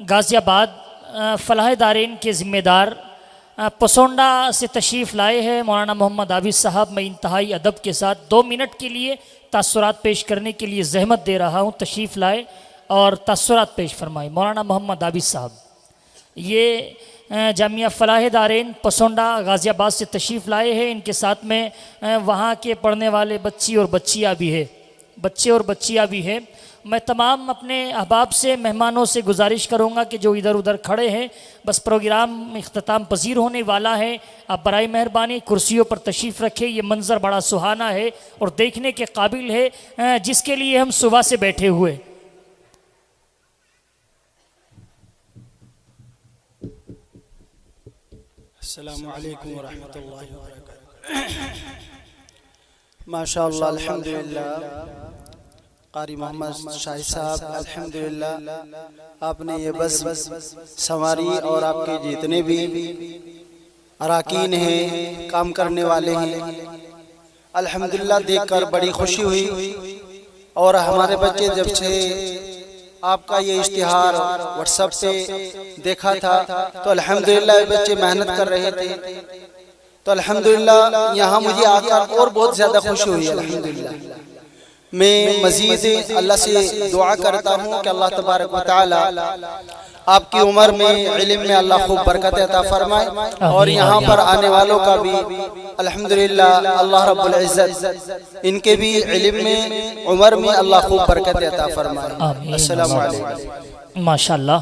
غازی آباد فلاح دارین کے ذمہ دار پسونڈا سے تشریف لائے ہیں مولانا محمد عابد صاحب. میں انتہائی ادب کے ساتھ 2 منٹ کے لیے تاثرات پیش کرنے کے لیے زحمت دے رہا ہوں. تشریف لائے اور تاثرات پیش فرمائے. مولانا محمد عابد صاحب یہ جامعہ فلاح دارین پسونڈا غازی آباد سے تشریف لائے ہیں. ان کے ساتھ میں وہاں کے پڑھنے والے بچی اور بچیاں بھی ہے، بچے اور بچیاں بھی ہیں. میں تمام اپنے احباب سے، مہمانوں سے گزارش کروں گا کہ جو ادھر ادھر کھڑے ہیں، بس پروگرام اختتام پذیر ہونے والا ہے. آپ برائے مہربانی کرسیوں پر تشریف رکھیں. یہ منظر بڑا سہانا ہے اور دیکھنے کے قابل ہے، جس کے لیے ہم صبح سے بیٹھے ہوئے. السلام علیکم ورحمۃ اللہ وبرکاتہ. ماشاءاللہ الحمدللہ. قاری محمد شاہد صاحب الحمدللہ آپ نے یہ بس سنواری اور آپ کے جتنے بھی اراکین ہیں، کام کرنے والے ہیں، الحمدللہ دیکھ کر بڑی خوشی ہوئی. اور ہمارے بچے جب سے آپ کا یہ اشتہار واٹس ایپ پہ دیکھا تھا تو الحمدللہ بچے محنت کر رہے تھے. تو الحمدللہ یہاں مجھے آ کر اور بہت زیادہ خوشی ہوئی. الحمدللہ میں مزید اللہ سے دعا کرتا ہوں کہ اللہ تبارک و تعالی آپ کی عمر میں، علم میں اللہ خوب برکت عطا فرمائے، اور یہاں پر آنے والوں کا بھی الحمدللہ اللہ رب العزت ان کے بھی علم میں، عمر میں اللہ خوب برکت عطا فرمائے. السلام علیکم. ماشاءاللہ.